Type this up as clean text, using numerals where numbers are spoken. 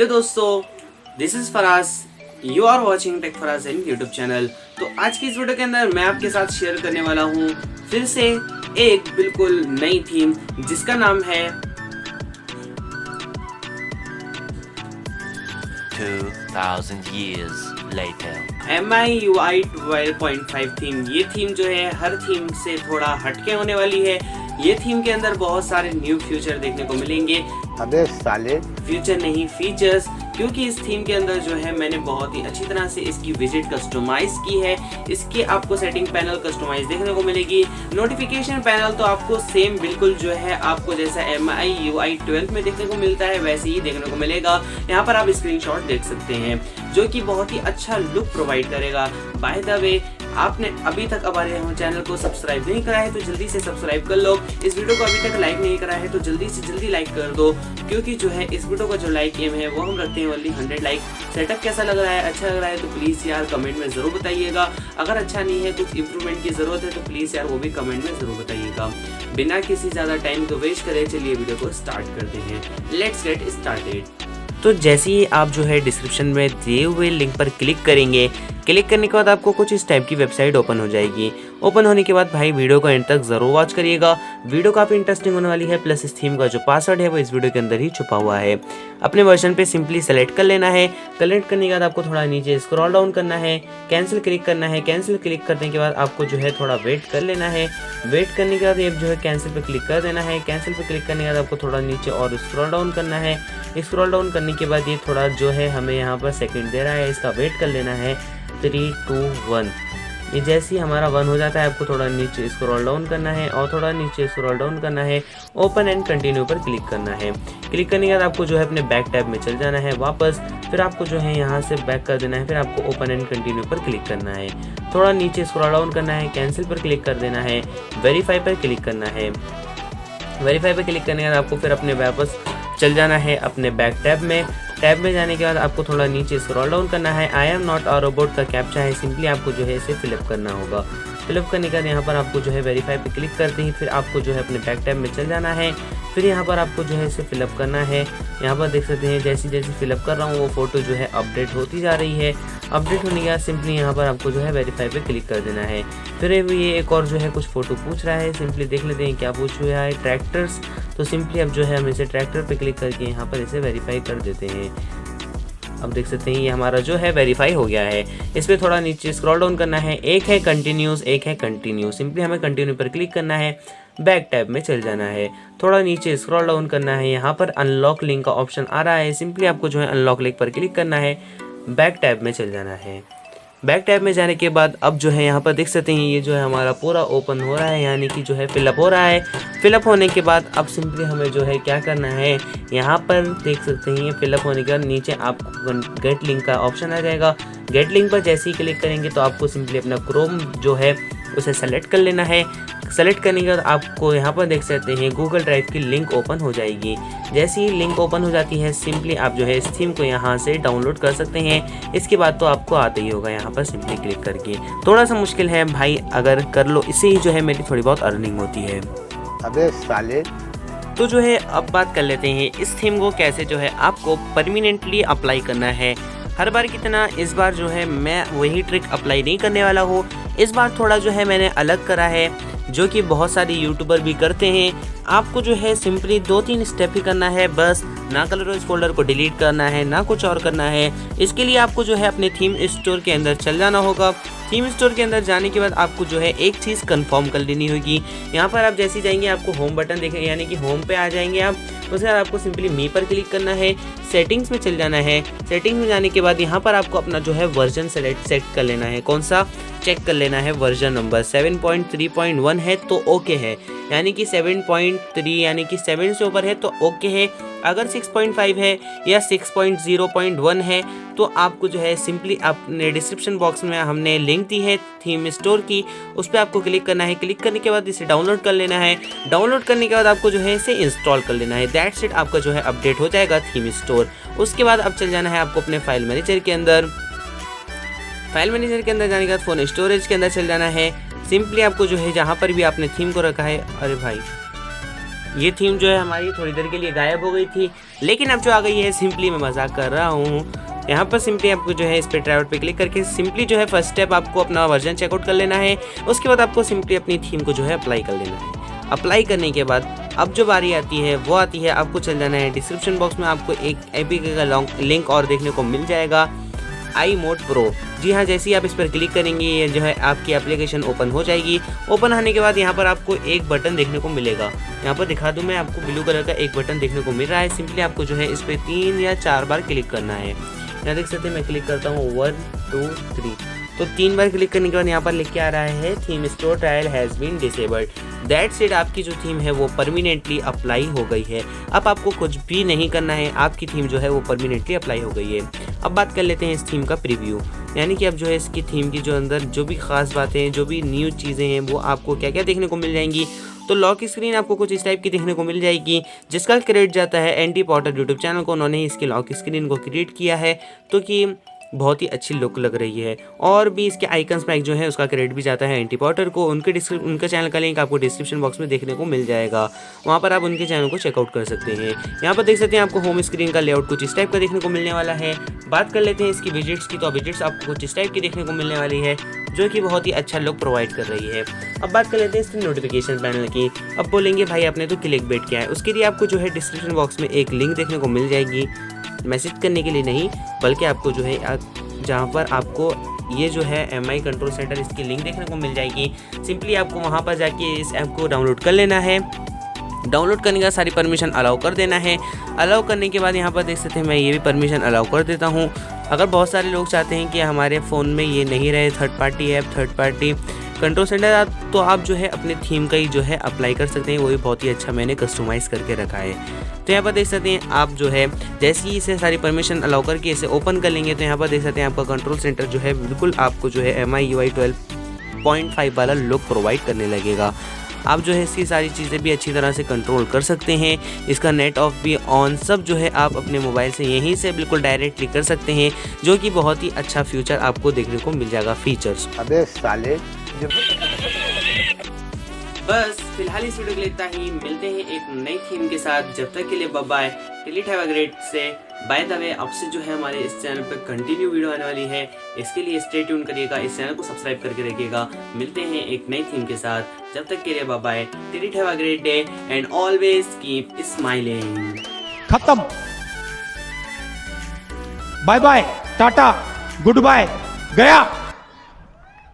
दोस्तों, this is Faraz, you are watching टेकफराजन YouTube channel. तो आज की इस वीडियो के अंदर मैं आपके साथ शेयर करने वाला हूँ फिर से एक बिल्कुल नई थीम जिसका नाम है 2000 years later MIUI 12.5 थीम। ये थीम जो है हर थीम से थोड़ा हटके होने वाली है। ये थीम के अंदर बहुत सारे न्यू फ्यूचर देखने को मिलेंगे। अबे साले, फ्यूचर नहीं फीचर्स, क्योंकि इस थीम के अंदर जो है मैंने बहुत ही अच्छी तरह से इसकी विजिट कस्टमाइज की है। इसके आपको सेटिंग पैनल कस्टमाइज देखने को मिलेगी। नोटिफिकेशन पैनल तो आपको सेम बिल्कुल जो है आपको जैसा MIUI 12 में देखने को मिलता है वैसे ही देखने को मिलेगा। यहाँ पर आप स्क्रीनशॉट देख सकते हैं जो कि बहुत ही अच्छा लुक प्रोवाइड करेगा। बाय द वे, आपने अभी तक हमारे चैनल को सब्सक्राइब नहीं करा है तो जल्दी से सब्सक्राइब कर लो। इस वीडियो को अभी तक लाइक नहीं करा है तो जल्दी से जल्दी लाइक कर दो, क्योंकि जो है इस वीडियो का जो लाइक एम है वो हम रखते हैं ओनली 100 लाइक। सेटअप कैसा लग रहा है, अच्छा लग रहा है तो प्लीज़ यार कमेंट में ज़रूर बताइएगा। अगर अच्छा नहीं है, कुछ इंप्रूवमेंट की ज़रूरत है तो प्लीज़ यार वो भी कमेंट में ज़रूर बताइएगा। बिना किसी ज़्यादा टाइम को वेस्ट करे चलिए वीडियो को स्टार्ट करते हैं। Let's get started. तो जैसे ही आप जो है डिस्क्रिप्शन में दिए हुए लिंक पर क्लिक करेंगे, क्लिक करने के बाद आपको कुछ इस टाइप की वेबसाइट ओपन हो जाएगी। ओपन होने के बाद भाई वीडियो को एंड तक ज़रूर वॉच करिएगा। वीडियो काफ़ी इंटरेस्टिंग होने वाली है, प्लस इस थीम का जो पासवर्ड है वो इस वीडियो के अंदर ही छुपा हुआ है। अपने वर्जन पे सिंपली सेलेक्ट कर लेना है। कलेक्ट करने के बाद आपको थोड़ा नीचे स्क्रॉल डाउन करना है, कैंसिल क्लिक करना है। कैंसिल क्लिक करने के बाद आपको जो है थोड़ा वेट कर लेना है। वेट करने के बाद ये जो है कैंसिल पे क्लिक कर देना है। कैंसिल पे क्लिक करने के बाद आपको थोड़ा नीचे और स्क्रॉल डाउन करना है। स्क्रॉल डाउन करने के बाद ये थोड़ा जो है हमें यहाँ पर सेकंड दे रहा है, इसका वेट कर लेना है। 3 2 1, ये जैसे ही हमारा 1 हो जाता है आपको थोड़ा नीचे स्क्रॉल डाउन करना है और थोड़ा नीचे स्क्रॉल डाउन करना है। ओपन एंड कंटिन्यू पर क्लिक करना है। क्लिक करने के बाद आपको जो है अपने बैक टैब में चल जाना है वापस। फिर आपको जो है यहाँ से बैक कर देना है। फिर आपको ओपन एंड कंटिन्यू पर क्लिक करना है। थोड़ा नीचे स्क्रॉल डाउन करना है, कैंसिल पर क्लिक कर देना है, वेरीफाई पर क्लिक करना है। वेरीफाई पर क्लिक करने के बाद आपको फिर अपने वापस चल जाना है अपने बैक टैब में। टैब में जाने के बाद आपको थोड़ा नीचे स्क्रॉल डाउन करना है। I am not a robot का कैप्चा है, सिंपली आपको जो है इसे फिलअप करना होगा। फिलअप करने के बाद यहाँ पर आपको जो है वेरीफाई पे क्लिक करते ही फिर आपको जो है अपने बैक टैब में चल जाना है। फिर यहाँ पर आपको जो है इसे फिलअप करना है। यहाँ पर देख सकते हैं जैसी जैसी फिलअप कर रहा हूँ वो फोटो जो है अपडेट होती जा रही है। अपडेट होने के बाद सिंपली यहाँ पर आपको जो है वेरीफाई पे क्लिक कर देना है। फिर ये एक और जो है कुछ फोटो पूछ रहा है, सिंपली देख लेते हैं क्या पूछ रहा है। ट्रैक्टर्स, तो सिंपली अब जो है हम इसे ट्रैक्टर पे क्लिक करके यहाँ पर इसे वेरीफाई कर देते हैं। अब देख सकते हैं ये हमारा जो है वेरीफाई हो गया है। इस पर थोड़ा नीचे स्क्रॉल डाउन करना है। एक है कंटिन्यूस, एक है कंटिन्यू। सिंपली हमें कंटिन्यू पर क्लिक करना है, बैक टैब में चल जाना है। थोड़ा नीचे स्क्रॉल डाउन करना है। यहाँ पर अनलॉक लिंक का ऑप्शन आ रहा है, सिंपली आपको जो है अनलॉक लिंक पर क्लिक करना है, बैक टैब में चल जाना है। बैक टैब में जाने के बाद अब जो है यहाँ पर देख सकते हैं ये जो है हमारा पूरा ओपन हो रहा है, यानी कि जो है फिलअप हो रहा है। फिलअप होने के बाद अब सिंपली हमें जो है क्या करना है, यहाँ पर देख सकते हैं ये फिलअप होने के बाद नीचे आपको गेट लिंक का ऑप्शन आ जाएगा। गेट लिंक पर जैसे ही क्लिक करेंगे तो आपको सिंपली अपना क्रोम जो है उसे सेलेक्ट कर लेना है। सेलेक्ट करने के बाद आपको यहाँ पर देख सकते हैं गूगल ड्राइव की लिंक ओपन हो जाएगी। जैसे ही लिंक ओपन हो जाती है सिंपली आप जो है इस थीम को यहाँ से डाउनलोड कर सकते हैं। इसके बाद तो आपको आते ही होगा यहाँ पर सिंपली क्लिक करके। थोड़ा सा मुश्किल है भाई, अगर कर लो इससे ही जो है मेरी थोड़ी बहुत अर्निंग होती है। अबे साले। तो जो है अब बात कर लेते हैं इस थीम को कैसे जो है आपको परमानेंटली अप्लाई करना है। हर बार की तरह इस बार जो है मैं वही ट्रिक अप्लाई नहीं करने वाला हूँ। इस बार थोड़ा जो है मैंने अलग करा है, जो कि बहुत सारे यूट्यूबर भी करते हैं। आपको जो है सिंपली 2-3 स्टेप ही करना है बस। ना कलर इस फोल्डर को डिलीट करना है, ना कुछ और करना है। इसके लिए आपको जो है अपने थीम स्टोर के अंदर चल जाना होगा। थीम स्टोर के अंदर जाने के बाद आपको जो है एक चीज़ कंफर्म कर लेनी होगी। यहाँ पर आप जैसे जाएंगे आपको होम बटन देखेंगे, यानी कि होम पे आ जाएंगे आप। उसके बाद आपको सिंपली मी पर क्लिक करना है, सेटिंग्स में चल जाना है। सेटिंग्स में जाने के बाद यहाँ पर आपको अपना जो है वर्जन सेट कर लेना है। कौन सा चेक कर लेना है, वर्जन नंबर 7.3.1 है तो ओके है, यानी कि 7.3 यानी कि 7 से ऊपर है तो ओके है। अगर 6.5 है या 6.0.1 है तो आपको जो है सिंपली अपने डिस्क्रिप्शन बॉक्स में हमने लिंक दी है थीम स्टोर की, उस पर आपको क्लिक करना है। क्लिक करने के बाद इसे डाउनलोड कर लेना है। डाउनलोड करने के बाद आपको जो है इसे इंस्टॉल कर लेना है। दैट्स इट, आपका जो है अपडेट हो जाएगा थीम स्टोर। उसके बाद अब चल जाना है आपको अपने फाइल मैनेजर के अंदर। फाइल मैनेजर के अंदर जाने के बाद फ़ोन स्टोरेज के अंदर चल जाना है। सिंपली आपको जो है जहाँ पर भी आपने थीम को रखा है, अरे भाई ये थीम जो है हमारी थोड़ी देर के लिए गायब हो गई थी, लेकिन अब जो आ गई है सिंपली, मैं मजाक कर रहा हूँ। यहाँ पर सिंपली आपको जो है इस पे ट्राई आउट पे क्लिक करके सिंपली जो है फर्स्ट स्टेप आपको अपना वर्जन चेकआउट कर लेना है। उसके बाद आपको सिंपली अपनी थीम को जो है अप्लाई कर लेना है। अप्लाई करने के बाद अब जो बारी आती है वो आती है, आपको चल जाना है डिस्क्रिप्शन बॉक्स में, आपको एक एपीके का लिंक और देखने को मिल जाएगा, iMode Pro। जी हाँ, जैसे ही आप इस पर क्लिक करेंगे ये जो है आपकी एप्लीकेशन ओपन हो जाएगी। ओपन होने के बाद यहाँ पर आपको एक बटन देखने को मिलेगा, यहाँ पर दिखा दूँ मैं आपको, ब्लू कलर का एक बटन देखने को मिल रहा है। सिंपली आपको जो है इस पर 3 या 4 बार क्लिक करना है। यहाँ देख सकते हैं मैं क्लिक करता हूँ 1 2 3, तो 3 बार क्लिक करने के बाद यहाँ पर लिख के आ रहा है theme store trial has been disabled. That's it, आपकी जो थीम है वो परमानेंटली अप्लाई हो गई है। अब आपको कुछ भी नहीं करना है, आपकी थीम जो है वो परमानेंटली अप्लाई हो गई है। अब बात कर लेते हैं इस थीम का प्रीव्यू, यानी कि अब जो है इसकी थीम की जो अंदर जो भी खास बातें हैं, जो भी न्यू चीज़ें हैं, वो आपको क्या क्या देखने को मिल जाएंगी। तो लॉक स्क्रीन आपको कुछ इस टाइप की देखने को मिल जाएगी, जिसका क्रेडिट जाता है एंटी पॉटर यूट्यूब चैनल को। उन्होंने इसकी लॉक स्क्रीन को क्रिएट किया है, तो कि बहुत ही अच्छी लुक लग रही है। और भी इसके आइकन्स पैक जो है उसका क्रेडिट भी जाता है एंटी पॉटर को। उनके चैनल का लिंक आपको डिस्क्रिप्शन बॉक्स में देखने को मिल जाएगा, वहाँ पर आप उनके चैनल को चेकआउट कर सकते हैं। यहाँ पर देख सकते हैं आपको होम स्क्रीन का लेआउट कुछ इस टाइप का देखने को मिलने वाला है। बात कर लेते हैं इसकी विजिट्स की, तो विजिट्स आपको कुछ इस टाइप की देखने को मिलने वाली है, जो कि बहुत ही अच्छा लुक प्रोवाइड कर रही है। अब बात कर लेते हैं इसके नोटिफिकेशन पैनल की। अब बोलेंगे भाई आपने तो क्लिक बेट किया है, उसके लिए आपको जो है डिस्क्रिप्शन बॉक्स में एक लिंक देखने को मिल जाएगी, मैसेज करने के लिए नहीं, बल्कि आपको जो है जहाँ पर आपको ये जो है MI कंट्रोल सेंटर इसकी लिंक देखने को मिल जाएगी। सिंपली आपको वहाँ पर जाके इस ऐप को डाउनलोड कर लेना है। डाउनलोड करने का सारी परमिशन अलाउ कर देना है। अलाउ करने के बाद यहाँ पर देख सकते हैं मैं ये भी परमिशन अलाउ कर देता हूँ। अगर बहुत सारे लोग चाहते हैं कि हमारे फ़ोन में ये नहीं रहे third party app, third party control centre, तो आप जो है अपने थीम का ही जो है अप्लाई कर सकते हैं। वो भी बहुत ही अच्छा मैंने कस्टमाइज़ करके रखा है। तो यहाँ पर देख सकते हैं आप जो है जैसे ही इसे सारी परमिशन अलाउ करके इसे ओपन कर लेंगे, तो यहाँ पर देख सकते हैं आपका कंट्रोल सेंटर जो है बिल्कुल आपको जो है MIUI 12.5 वाला लुक प्रोवाइड करने लगेगा। आप जो है इसकी सारी चीज़ें भी अच्छी तरह से कंट्रोल कर सकते हैं। इसका नेट ऑफ भी ऑन सब जो है आप अपने मोबाइल से यहीं से बिल्कुल डायरेक्टली कर सकते हैं, जो कि बहुत ही अच्छा फ्यूचर आपको देखने को मिल जाएगा फीचर्स। अबे साले बस फिलहाल इस वीडियो के लिए इतना ही। मिलते हैं एक नई थीम के साथ, जब तक के लिए bye bye. Delete have a great से बाय द वे, अब से जो है हमारे इस चैनल पर कंटिन्यू वीडियो आने वाली है, इसके लिए स्टे ट्यून करिएगा, इस चैनल को सब्सक्राइब करके रखिएगा। मिलते हैं एक नई थीम के साथ, जब तक के लिए bye bye. Delete have a great day and always keep smiling. खत्म, bye bye, tata, goodbye, गया।